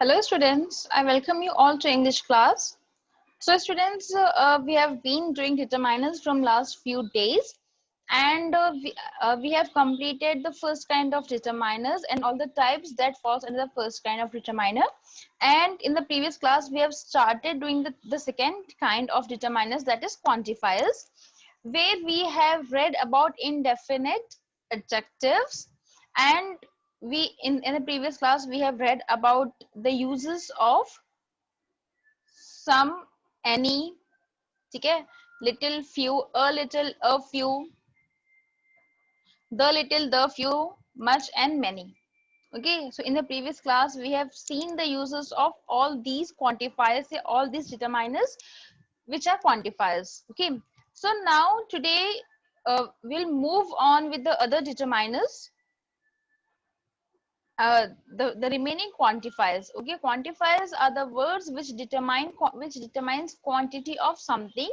Hello students, I welcome you all to English class. So students, we have been doing determinants from last few days and we have completed the first kind of determiners and all the types that falls under the first kind of determiner. And in the previous class, we have started doing the second kind of determiners, that is quantifiers, where we have read about indefinite adjectives, and we in the previous class we have read about the uses of some, any, ठीक है, little, few, a few, the little, the few, much and many. Okay, so in the previous class we have seen the uses of all these quantifiers, all these determiners which are quantifiers. Okay, so now today we'll move on with the other determiners, the remaining quantifiers. Okay, quantifiers are the words which determines quantity of something,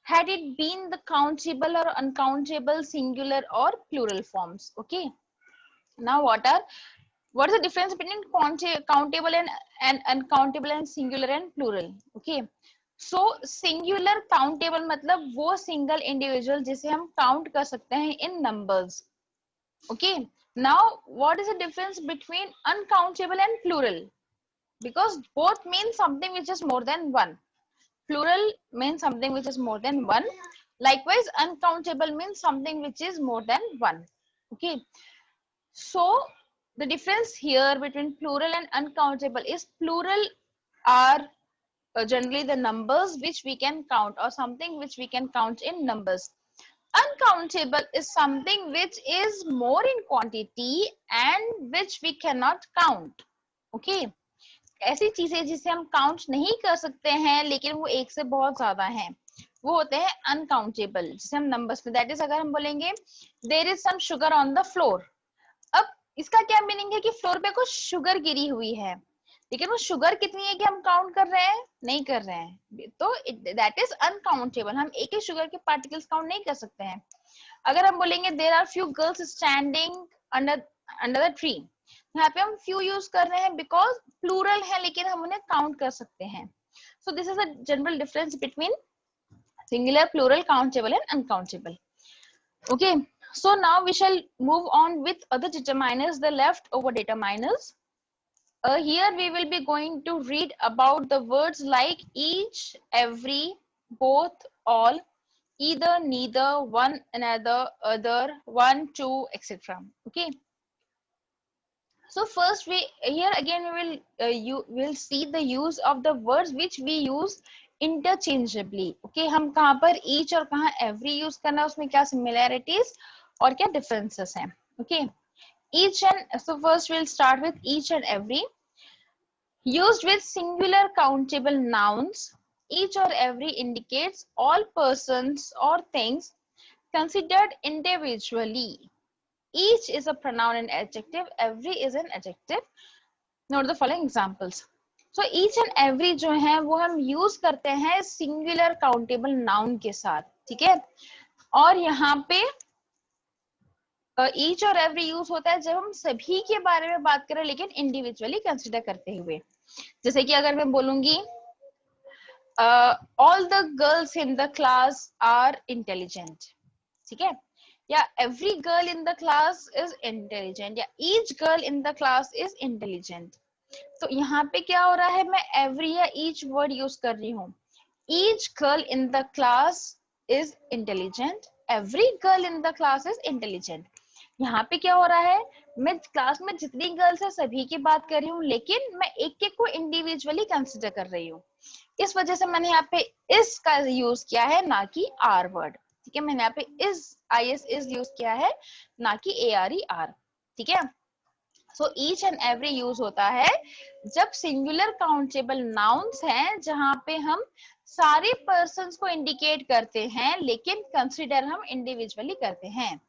had it been the countable or uncountable singular or plural forms. Okay, now what is the difference between countable and uncountable and singular and plural? Okay, so singular countable मतलब वो single individual जिसे हम count कर सकते हैं in numbers. Okay, now what is the difference between uncountable and plural? Because both mean something which is more than one. Plural means something which is more than one. Likewise, uncountable means something which is more than one. Okay, so the difference here between plural and uncountable is plural are generally the numbers which we can count, or something which we can count in numbers. Uncountable is something which is more in quantity and which we cannot count. Okay, ऐसी चीजें जिसे हम count नहीं कर सकते हैं लेकिन वो एक से बहुत ज्यादा हैं, वो होते हैं अनकाउंटेबल, जिसे हम नंबर्स में, दैट इज अगर हम बोलेंगे there is some sugar on the floor, अब इसका क्या मीनिंग है कि फ्लोर पे कुछ शुगर गिरी हुई है, लेकिन वो शुगर कितनी है कि हम काउंट कर रहे हैं, नहीं कर रहे हैं, तो दैट इज अनकाउंटेबल, हम एक ही शुगर के पार्टिकल्स काउंट नहीं कर सकते हैं. अगर हम बोलेंगे there are few girls standing under the tree, यहाँ पे हम फ्यू यूज कर रहे हैं बिकॉज प्लूरल है लेकिन हम उन्हें काउंट कर सकते हैं. So this is a general difference between singular, plural, countable and uncountable. Okay, so now we shall move on with other determiners, the leftover determiners. Here we will be going to read about the words like each, every, both, all, either, neither, one, another, other, one, two, etc. Okay, so first we here again we will you will see the use of the words which we use interchangeably. Okay, हम कहाँ पर each और कहाँ every use करना है, उसमें क्या similarities और क्या differences हैं. Okay, each and so first we'll start with each and every. Used with singular countable nouns, each or every indicates all persons or things considered individually. Each is a pronoun and adjective, every is an adjective. Note the following examples. So each and every जो है वो हम use करते हैं singular countable noun के साथ, ठीक है, और यहाँ पे ईच और एवरी यूज होता है जब हम सभी के बारे में बात करें लेकिन इंडिविजुअली कंसिडर करते हुए. जैसे कि अगर मैं बोलूंगी all the girls in the class are intelligent, ठीक है, या every girl in the class is intelligent, या each girl in the class is intelligent. तो यहाँ पे क्या हो रहा है, मैं every या each word यूज कर रही हूँ. each girl in the class is intelligent, every girl in the class is intelligent. यहाँ पे क्या हो रहा है, मैं क्लास में जितनी गर्ल्स है सभी की बात कर रही हूँ लेकिन मैं एक एक को इंडिविजुअली कंसिडर कर रही हूँ. इस वजह से मैंने यहाँ पे इस का यूज किया है, ना कि आर वर्ड. ठीक है, मैंने यहाँ पे is यूज किया है, ना कि ARER. ठीक है, so each and every use होता है जब सिंगुलर काउंटेबल नाउन्स हैं जहां पे हम सारे पर्सन्स को इंडिकेट करते हैं लेकिन कंसिडर हम इंडिविजुअली करते हैं.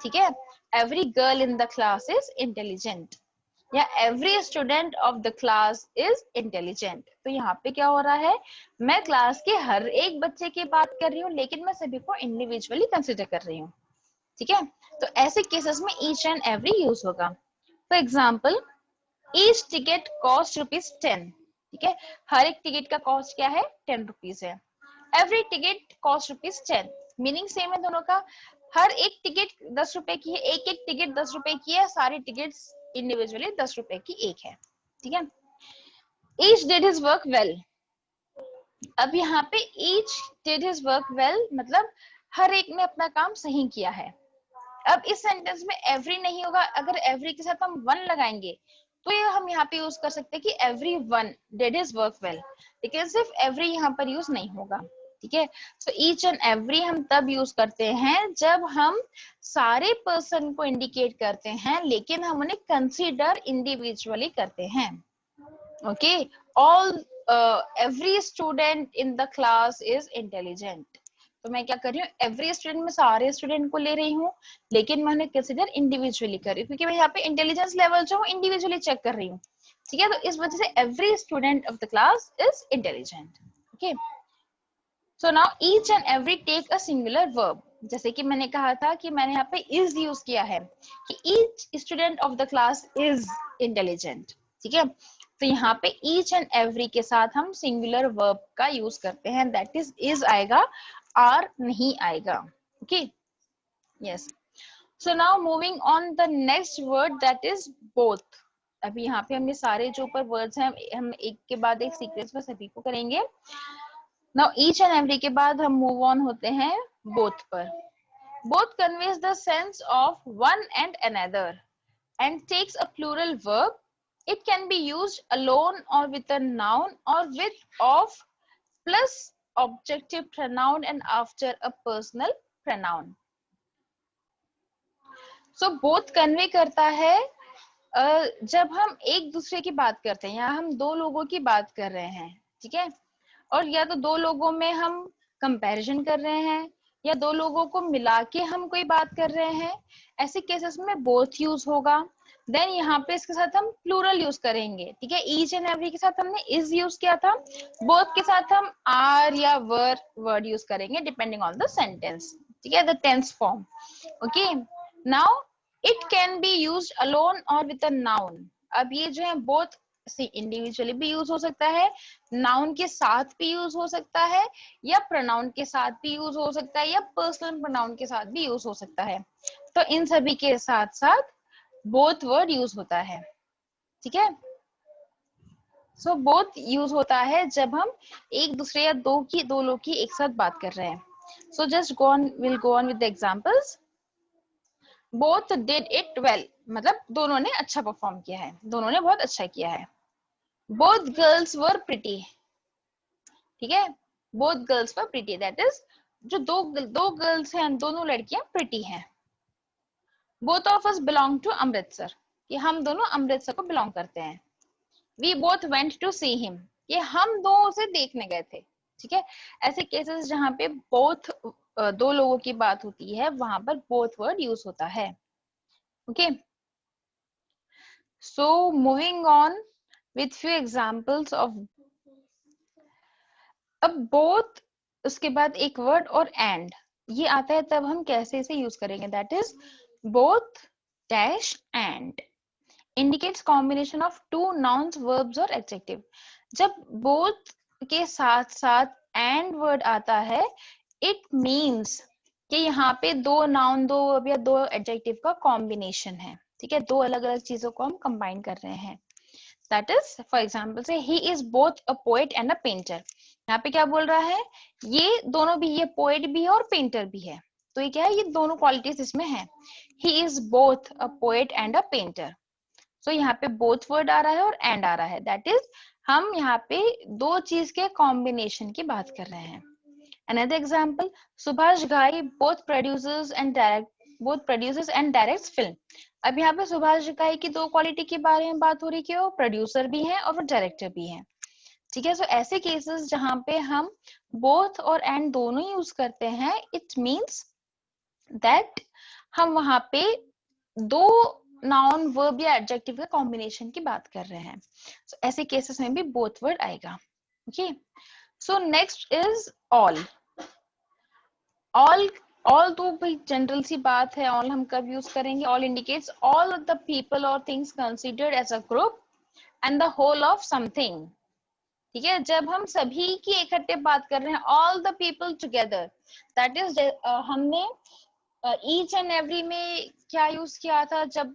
ठीक है, every girl in the class is intelligent, या every student of the class is intelligent. तो यहाँ पे क्या हो रहा है, मैं क्लास के हर एक बच्चे की बात कर रही हूँ लेकिन मैं सभी को इंडिविजुअली कंसिडर कर रही हूँ. ठीक है, तो ऐसे केसेस में ईच एंड एवरी यूज होगा. For example, each ticket cost ₹10, ठीक है, हर एक टिकट का कॉस्ट क्या है, ₹10 है। Every ticket cost ₹10, meaning same है दोनों का, हर एक टिकट ₹10 की है, एक एक टिकट ₹10 की है, सारी टिकट्स इंडिविजुअली ₹10 की एक है, ठीक है। Each did his work well, अब यहाँ पे each did his work well मतलब हर एक ने अपना काम सही किया है। अब इस सेंटेंस में एवरी नहीं होगा, अगर एवरी के साथ हम वन लगाएंगे तो ये हम यहाँ पे यूज कर सकते हैं कि every one did his work well, लेकिन सिर्फ एवरी यहाँ पर यूज नहीं होगा, ठीक है। सो ईच एंड एवरी हम तब यूज करते हैं जब हम सारे पर्सन को इंडिकेट करते हैं लेकिन हम उन्हें कंसीडर इंडिविजुअली करते हैं। Okay, all every student in the class is intelligent, तो मैं क्या कर रही हूँ, एवरी स्टूडेंट में सारे स्टूडेंट को ले रही हूँ लेकिन मैं उन्हें कंसीडर इंडिविजुअली कर रही हूँ क्योंकि मैं यहाँ पे इंटेलिजेंस लेवल जो हूँ इंडिविजुअली चेक कर रही हूँ, ठीक है। तो इस वजह से every student of the class is intelligent. Okay, so now each and every take a singular verb, जैसे कि मैंने कहा था कि मैंने यहाँ पे इज यूज किया है कि each student of the class is intelligent, ठीक है। तो यहाँ पे ईच एंड एवरी के साथ हम सिंगुलर वर्ब का यूज करते हैं, दैट इज आएगा, आर नहीं आएगा। Okay, yes. So now moving on the next word that is both. अभी यहाँ पे हमने सारे जो ऊपर वर्ड्स हैं हम एक के बाद एक सीक्वेंस में सभी को करेंगे। नाउ ईच एंड एवरी के बाद हम मूव ऑन होते हैं बोथ पर। Both conveys the sense of one and another and takes a plural verb. It can be used alone or with a noun or with of plus objective pronoun and after a personal pronoun. So both convey करता है जब हम एक दूसरे की बात करते हैं, यहाँ हम दो लोगों की बात कर रहे हैं, ठीक है, और या तो दो लोगों में हम कंपैरिजन कर रहे हैं या दो लोगों को मिला के हम कोई बात कर रहे हैं, ऐसे केसेस में बोथ यूज होगा। देन यहाँ पे इसके साथ हम प्लूरल यूज करेंगे, ठीक है, ईच एंड एवरी के साथ हमने इज यूज किया था, बोथ के साथ हम आर या वर वर्ड यूज करेंगे डिपेंडिंग ऑन द सेंटेंस, ठीक है, the tense form. Okay, now it can be use alone or with a noun. अब ये जो है बोथ इंडिविजुअली भी यूज हो सकता है, नाउन के साथ भी यूज हो सकता है, या प्रोनाउन के साथ भी यूज हो सकता है, या पर्सनल प्रोनाउन के साथ भी यूज हो सकता है। तो इन सभी के साथ साथ बोथ वर्ड यूज होता है, ठीक है। सो बोथ यूज होता है जब हम एक दूसरे या दो लोग की एक साथ बात कर रहे हैं। So just will go on with the examples. Both did it well मतलब दोनों ने अच्छा परफॉर्म किया है, दोनों ने बहुत अच्छा किया है। बोथ गर्ल्स वर प्रिटी, ठीक है, both girls were pretty, that is जो दो गर्ल्स हैं, दोनों लड़कियां प्रिटी हैं। Both of us belong to Amritsar, कि हम दोनों अमृतसर को बिलोंग करते हैं। We both went to see him, ये हम दो उसे देखने गए थे, ठीक है। ऐसे केसेस जहां पे बोथ दो लोगों की बात होती है वहां पर बोथ वर्ड यूज होता है। Okay, so moving on with few examples of. अब बोथ उसके बाद एक वर्ड और एंड ये आता है, तब हम कैसे इसे यूज करेंगे, that is both dash and indicates combination of two nouns, verbs और adjective। जब both के साथ साथ and word आता है, it means कि यहाँ पे दो noun, दो verb या दो adjective का combination है, ठीक है, दो अलग अलग चीजों को हम combine कर रहे हैं। That is, for example, say he is both a poet and a painter। यहाँ पे क्या बोल रहा है, ये दोनों भी, ये poet भी है और painter भी है, तो ये क्या है, ये दोनों qualities इसमें है। He is both a poet and a painter। सो यहाँ पे बोथ वर्ड आ रहा है और एंड आ रहा है, दैट इज हम यहाँ पे दो चीज के कॉम्बिनेशन की बात कर रहे हैं। अनदर एग्जांपल, सुभाष घाई both producers and directs film. अब यहाँ पे सुभाष घाई की दो क्वालिटी के बारे में बात हो रही है कि वो प्रोड्यूसर भी हैं और वो डायरेक्टर भी हैं, ठीक है। सो ऐसे केसेस जहां पे हम बोथ और एंड दोनों यूज करते हैं, इट मींस दैट हम वहां पे दो नाउन, वर्ब या एडजेक्टिव का कॉम्बिनेशन की बात कर रहे हैं। so, ऐसे केसेस में भी बोथ वर्ड आएगा। Okay, so next is all. All तो भाई जनरल सी बात है, ऑल हम कब यूज करेंगे, all indicates all the people और things considered as a group and the whole of something. ठीक है, जब हम सभी की इकट्ठे बात कर रहे हैं, all the people together, that is हमने each and every में क्या यूज किया था, जब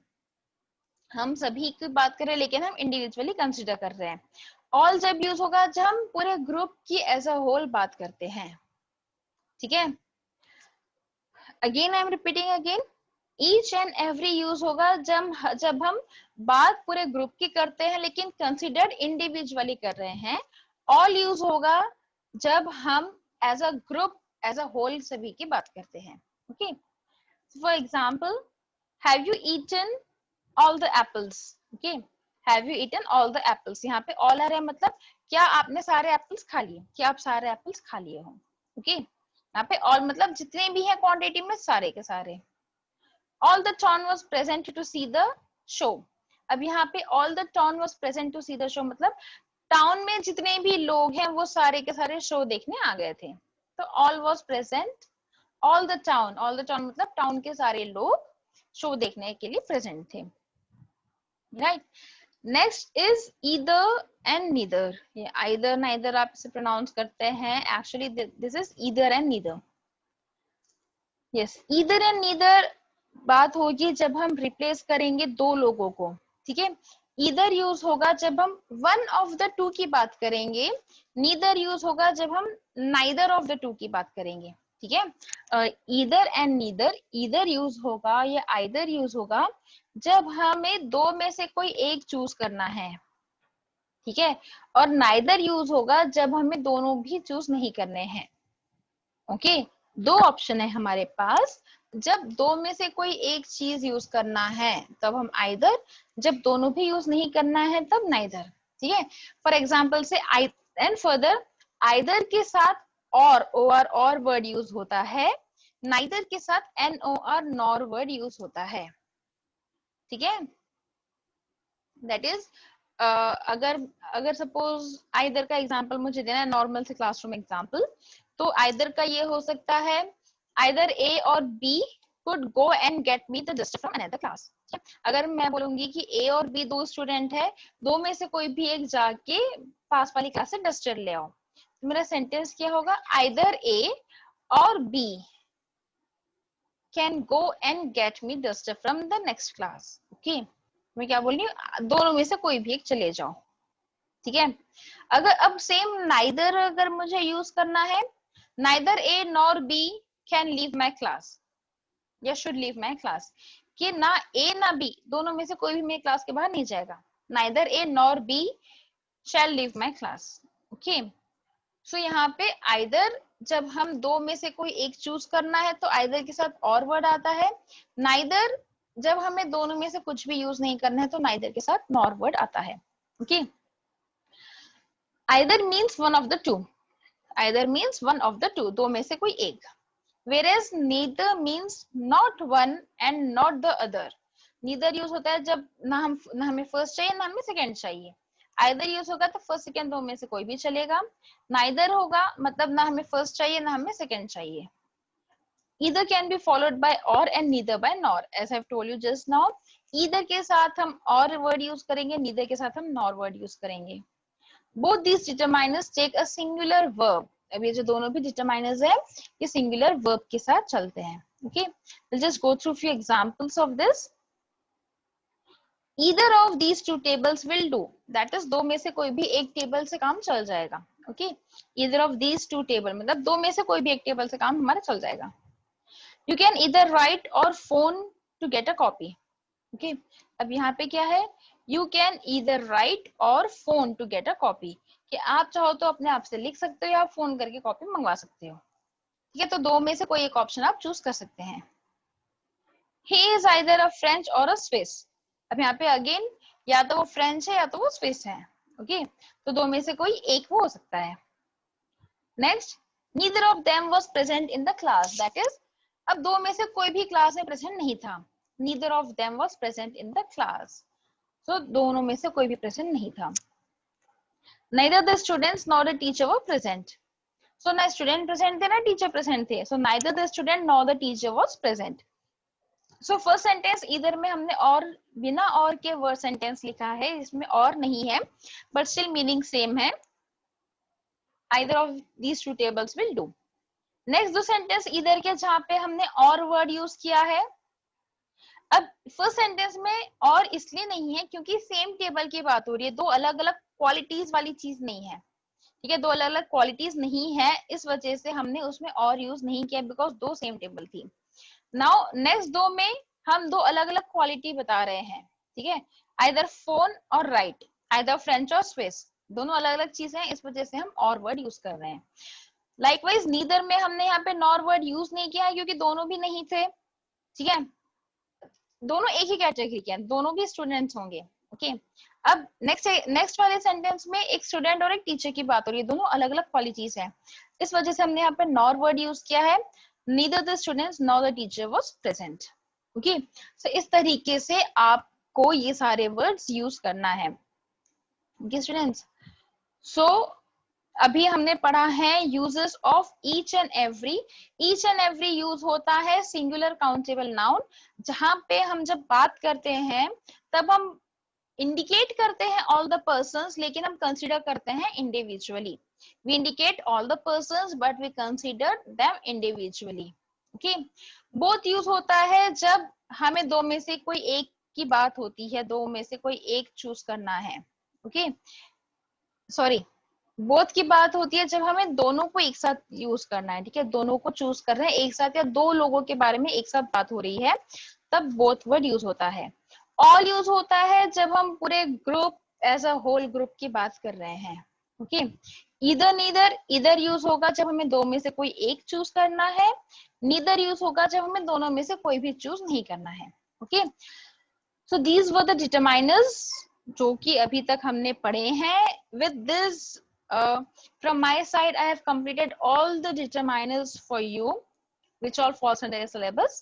हम सभी की बात कर रहे हैं लेकिन हम इंडिविजुअली कंसिडर कर रहे हैं. ऑल जब यूज होगा जब हम पूरे ग्रुप की एज अ होल बात करते हैं. ठीक है, again I am repeating again, each and every use होगा जब हम बात पूरे ग्रुप की करते हैं लेकिन कंसिडर इंडिविजुअली कर रहे हैं. ऑल यूज होगा जब हम as a group as a whole सभी की बात करते हैं. Okay, for example, have you eaten all the apples. Okay, have you eaten all the apples? यहाँ पे all आ रहा है मतलब क्या आपने सारे एप्पल्स खा लिए, क्या आप सारे एप्पल्स खा लिए हो. ओके, यहाँ पे all मतलब जितने भी है क्वांटिटी में सारे के सारे. all the town was present to see the show. अब यहाँ पे all the town was present to see the show मतलब टाउन में जितने भी लोग हैं वो सारे के सारे शो देखने आ गए थे. तो all was present, all the town मतलब टाउन के सारे लोग शो देखने के लिए प्रेजेंट थे. Right, next is either and neither. ये आइदर नाइदर आप इसे प्रोनाउंस करते हैं, actually this is either and neither. Yes, either and neither बात होगी जब हम रिप्लेस करेंगे दो लोगों को. ठीक है, ईदर यूज होगा जब हम वन ऑफ द टू की बात करेंगे, नीदर यूज होगा जब हम नाइदर ऑफ द टू की बात करेंगे. ठीक है, either and neither, either use होगा या आइदर यूज होगा जब हमें दो में से कोई एक चूज करना है. ठीक है, और नाइदर यूज होगा जब हमें दोनों भी चूज नहीं करने हैं. ओके, दो ऑप्शन है हमारे पास. जब दो में से कोई एक चीज यूज करना है तब हम आइदर, जब दोनों भी यूज नहीं करना है तब नाइदर. ठीक है, फॉर एग्जाम्पल से एंड फर्दर, आइदर के साथ और वर्ड यूज होता है, नाइदर के साथ नॉर वर्ड यूज होता है. ठीक है, दैट इज अगर सपोज आइदर का एग्जांपल मुझे देना है, नॉर्मल से क्लासरूम एग्जांपल, तो आइदर का ये हो सकता है, either A or B could go and get me the duster from another class. अगर मैं बोलूंगी कि ए और बी दो स्टूडेंट है, दो में से कोई भी एक जाके पास वाली क्लास से डस्टर ले आओ, तो मेरा सेंटेंस क्या होगा, either A or B can go and get me duster from the next class. Okay, मैं क्या बोल रही हूँ, दोनों में से कोई भी एक चले जाओ. ठीक है, अगर अब सेम नाइदर अगर मुझे यूज करना है, neither A nor B can leave my class या शुड लीव माई क्लास, कि ना ए ना बी दोनों में से कोई भी मेरी क्लास के बाहर नहीं जाएगा. Neither A nor B shall leave my class. Okay, so यहाँ पे आइदर जब हम दो में से कोई एक चूज करना है तो आइदर के साथ और वर्ड आता है. नाइदर जब हमें दोनों में से कुछ भी यूज नहीं करना है तो नाइदर के साथ नॉर वर्ड आता है. Okay, either means one of the two, either means one of the two, दो में से कोई एक. whereas neither means not one and not the other. neither use होता है जब ना हमें फर्स्ट चाहिए ना हमें सेकंड चाहिए. आइदर यूज होगा तो फर्स्ट सेकंड दो में से कोई भी चलेगा. नाइदर होगा मतलब ना हमें फर्स्ट चाहिए ना हमें सेकंड चाहिए. either can be followed by or and neither by nor, as I've told you just now. either के साथ हम or word यूज करेंगे, neither के साथ हम nor word यूज करेंगे. both these determiners take a singular verb. अब ये जो दोनों भी determiners है ये singular verb के साथ चलते हैं. Okay, we'll just go through few examples of this. either of these two tables will do, that is दो में से कोई भी एक टेबल से काम चल जाएगा. Okay, either of these two table मतलब दो में से कोई भी एक टेबल से काम हमारा चल जाएगा. You can either write or phone to get a copy. Okay, अब यहाँ पे क्या है, you can either write or phone to get a copy, कि आप चाहो तो अपने आप से लिख सकते हो या आप फोन करके कॉपी मंगवा सकते हो. ठीक है, तो दो में से कोई एक ऑप्शन आप चूज कर सकते हैं. He is either a French or a Swiss. अब यहाँ पे अगेन या तो वो फ्रेंच है या तो वो स्विस है. ओके, तो दो में से कोई एक वो हो सकता है. Next, neither of them was present in the class. That is, अब दो में से कोई भी क्लास में प्रेजेंट नहीं था. neither of them was present in the class. So दोनों में से कोई भी प्रेजेंट नहीं था. neither the students nor the teacher were present. So ना स्टूडेंट प्रेजेंट थे ना टीचर प्रेजेंट थे. So neither the student nor the teacher was present. So first sentence इधर में हमने और बिना और के वर्ड सेंटेंस लिखा है, इसमें और नहीं है, बट स्टिल मीनिंग सेम है. either of these two tables will do. Next दो सेंटेंस इधर के जहां पे हमने और वर्ड यूज किया है. अब फर्स्ट सेंटेंस में और इसलिए नहीं है क्योंकि सेम टेबल की बात हो रही है, दो अलग अलग क्वालिटीज वाली चीज नहीं है. ठीक है, दो अलग अलग क्वालिटीज नहीं है, इस वजह से हमने उसमें और यूज नहीं किया, बिकॉज दो सेम टेबल थी. नाउ नेक्स्ट दो में हम दो अलग अलग क्वालिटी बता रहे हैं. ठीक है, आइदर फोन और राइट, आइदर फ्रेंच और स्विस, दोनों अलग अलग चीजें हैं, इस वजह से हम और वर्ड यूज कर रहे हैं. लाइकवाइज नीदर में हमने यहाँ पे नॉर वर्ड यूज नहीं किया है क्योंकि दोनों भी नहीं थे. ठीक है, दोनों एक ही कैटेगरी के हैं, दोनों भी स्टूडेंट्स होंगे. ओके, अब नेक्स्ट वाले सेंटेंस में एक स्टूडेंट और एक टीचर की बात हो रही है, दोनों अलग अलग क्वालिटीज हैं, इस वजह से हमने यहाँ पे नॉर वर्ड यूज किया है. neither the students nor the teacher was present. Okay, so इस तरीके से आपको ये सारे वर्ड्स यूज करना है. ओके स्टूडेंट्स, सो अभी हमने पढ़ा है uses of each and every. Each and every use होता है सिंगुलर काउंटेबल नाउन, जहां पे हम जब बात करते हैं तब हम इंडिकेट करते हैं ऑल द पर्सन्स, लेकिन हम कंसीडर करते हैं individually. we indicate all the persons but we consider them individually. okay, both use होता है जब हमें दो में से कोई एक की बात होती है, दो में से कोई एक चूज करना है. ओके, सॉरी, बोथ की बात होती है जब हमें दोनों को एक साथ यूज करना है. ठीक है, दोनों को चूज कर रहे हैं एक साथ, या दो लोगों के बारे में एक साथ बात हो रही है, तब बोथ वर्ड यूज होता है. ऑल यूज होता है जब हम पूरे group as a whole group की बात कर रहे हैं. ओके, इधर नीदर, इधर यूज होगा जब हमें दो में से कोई एक चूज करना है, नीदर यूज होगा जब हमें दोनों में से कोई भी चूज नहीं करना है. Okay, so these were the determiners जो कि अभी तक हमने पढ़े हैं. With this from my side I have completed all the determiners for you which all falls under the syllabus,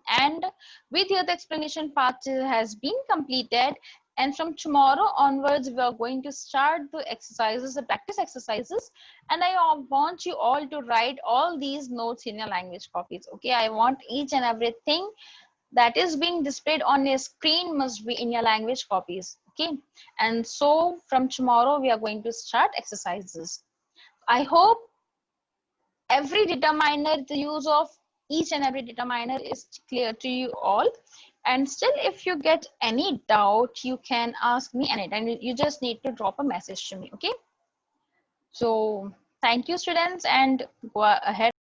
and with here the explanation part has been completed, and from tomorrow onwards we are going to start the exercises, the practice exercises, and I want you all to write all these notes in your language copies. Okay, I want each and everything that is being displayed on your screen must be in your language copies. Okay, and so from tomorrow we are going to start exercises. I hope every determiner, the use of each and every determiner is clear to you all. And still, if you get any doubt, you can ask me anytime. You just need to drop a message to me. Okay, so thank you students, and go ahead